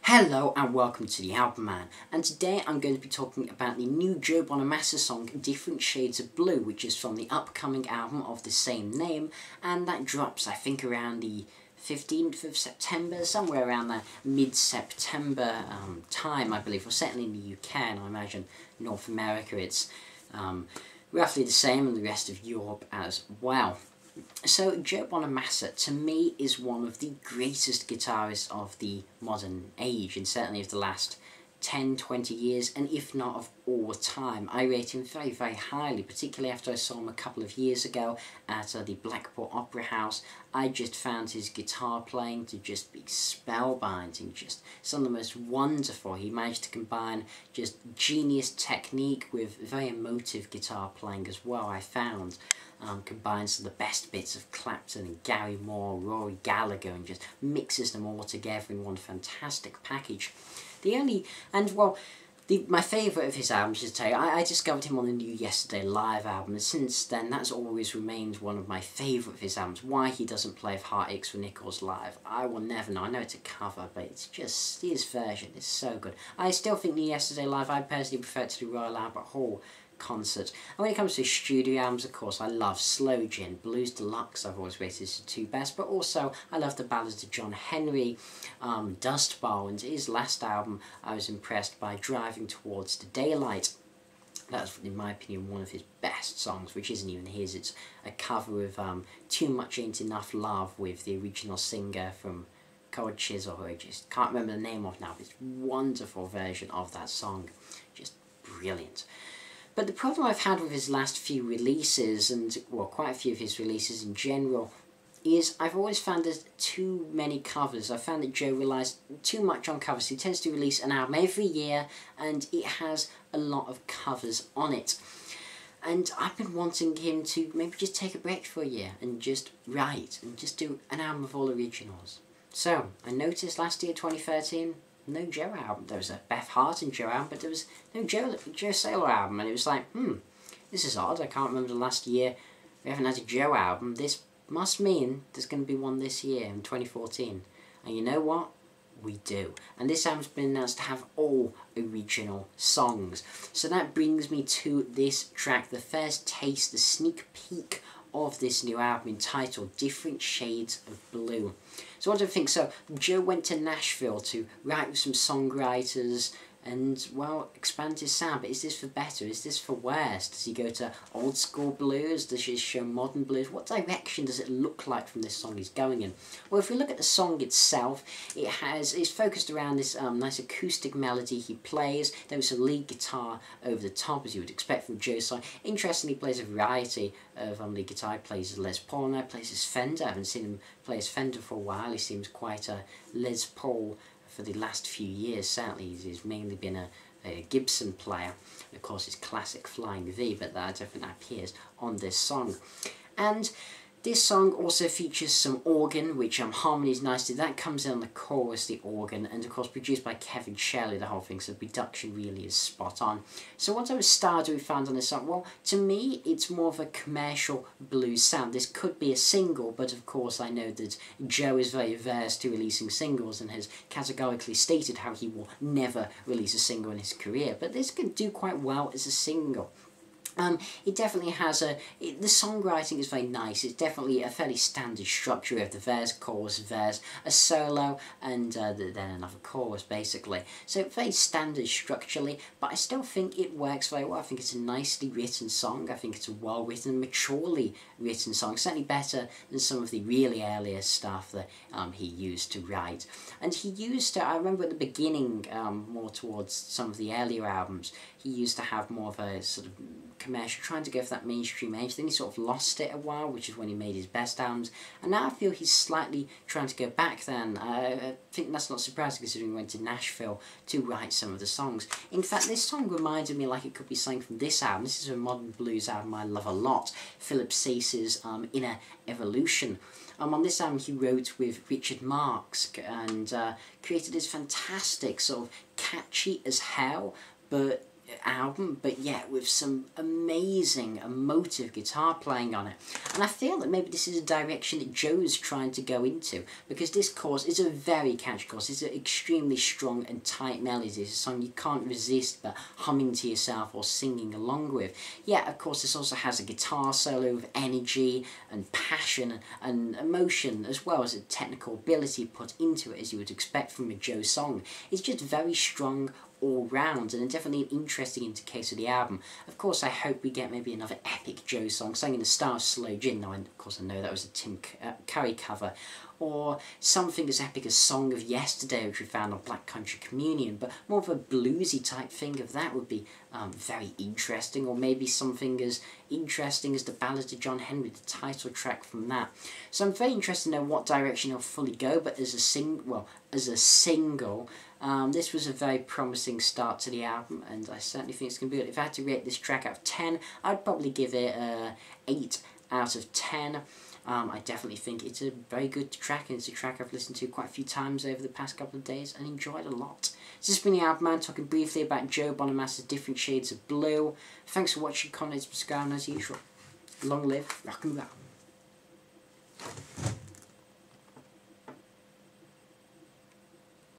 Hello and welcome to TheAIbumMan, and today I'm going to be talking about the new Joe Bonamassa song Different Shades of Blue, which is from the upcoming album of the same name, and that drops I think around the 15th of September, somewhere around that mid-September time I believe, or certainly in the UK, and I imagine North America it's roughly the same, and the rest of Europe as well. So Joe Bonamassa, to me, is one of the greatest guitarists of the modern age, and certainly of the last 10-20 years, and if not of all time. I rate him very, very highly, particularly after I saw him a couple of years ago at the Blackpool Opera House. I just found his guitar playing to just be spellbinding, just some of the most wonderful. He managed to combine just genius technique with very emotive guitar playing as well, I found. Combines some of the best bits of Clapton and Gary Moore, Rory Gallagher, and just mixes them all together in one fantastic package. My favourite of his albums, to tell you, I discovered him on the new Yesterday Live album, and since then that's always remained one of my favourite of his albums. Why he doesn't play If Heart Aches for Nichols live, I will never know. I know it's a cover, but it's just, his version is so good. I still think the Yesterday Live, I personally prefer it to the Royal Albert Hall concert. And when it comes to studio albums, of course, I love Slow Gin, Blues Deluxe I've always rated as the two best, but also I love the ballads of John Henry, Dust Bowl, and his last album I was impressed by Driving Towards the Daylight. That's, in my opinion, one of his best songs, which isn't even his, it's a cover of Too Much Ain't Enough Love with the original singer from Cold Chisel, who I just can't remember the name of now, but it's a wonderful version of that song, just brilliant. But the problem I've had with his last few releases, and well, quite a few of his releases in general, is I've always found there's too many covers. I found that Joe relies too much on covers. He tends to release an album every year, and it has a lot of covers on it. And I've been wanting him to maybe just take a break for a year and just write and just do an album of all originals. So I noticed last year, 2013, no Joe album. There was a Beth Hart and Joe album, but there was no Joe Saylor album, and it was like, this is odd. I can't remember the last year we haven't had a Joe album. This must mean there's going to be one this year in 2014. And you know what? We do. And this album's been announced to have all original songs. So that brings me to this track, the first taste, the sneak peek of this new album entitled Different Shades of Blue. So what do I think? So Joe went to Nashville to write with some songwriters and, well, expand his sound. But is this for better? Is this for worse? Does he go to old school blues? Does he show modern blues? What direction does it look like from this song he's going in? Well, if we look at the song itself, it's focused around this nice acoustic melody he plays. There was some lead guitar over the top, as you would expect from Joe's song. Interestingly, he plays a variety of lead guitar. He plays his Les Paul, now plays his Fender. I haven't seen him play his Fender for a while. He seems quite a Les Paul for the last few years. Certainly he's mainly been a Gibson player, and of course his classic Flying V, but that I don't think that appears on this song. And this song also features some organ, which harmonies nicely. That comes in on the chorus, the organ, and of course produced by Kevin Shelley, the whole thing, so the production really is spot on. So what type of style do we find on this song? Well, to me, it's more of a commercial blues sound. This could be a single, but of course I know that Joe is very averse to releasing singles and has categorically stated how he will never release a single in his career, but this could do quite well as a single. It definitely has the songwriting is very nice. It's definitely a fairly standard structure. We have the verse, chorus, verse, a solo, and then another chorus, basically. So very standard structurally, but I still think it works very well. I think it's a nicely written song. I think it's a well-written, maturely written song. Certainly better than some of the really earlier stuff that he used to write. And he used to, I remember at the beginning, more towards some of the earlier albums, he used to have more of a sort of commercial, trying to go for that mainstream edge. Then he sort of lost it a while, which is when he made his best albums, and now I feel he's slightly trying to go back then. I think that's not surprising considering he went to Nashville to write some of the songs. In fact, this song reminded me like it could be something from this album. This is a modern blues album I love a lot, Philip Cease's Inner Evolution. On this album he wrote with Richard Marx and created this fantastic sort of catchy as hell, but album, but yet with some amazing emotive guitar playing on it. And I feel that maybe this is a direction that Joe's trying to go into, because this chorus is a very catchy chorus. It's an extremely strong and tight melody. It's a song you can't resist but humming to yourself or singing along with. Yeah, of course, this also has a guitar solo with energy and passion and emotion, as well as a technical ability put into it, as you would expect from a Joe song. It's just very strong all round, and definitely an interesting indicator of the album. Of course, I hope we get maybe another epic Joe song, something in the style of Slow Gin. Now, of course, I know that was a Tim Curry cover, or something as epic as Song of Yesterday, which we found on Black Country Communion, but more of a bluesy type thing of that would be very interesting, or maybe something as interesting as the Ballad of John Henry, the title track from that. So I'm very interested to know what direction he'll fully go, but as a single, this was a very promising start to the album, and I certainly think it's going to be good. If I had to rate this track out of 10, I'd probably give it 8 out of 10. I definitely think it's a very good track, and it's a track I've listened to quite a few times over the past couple of days and enjoyed a lot. So this has been TheAIbumMan, talking briefly about Joe Bonamassa's Different Shades of Blue. Thanks for watching, comment, subscribe, and as usual, long live rock and roll.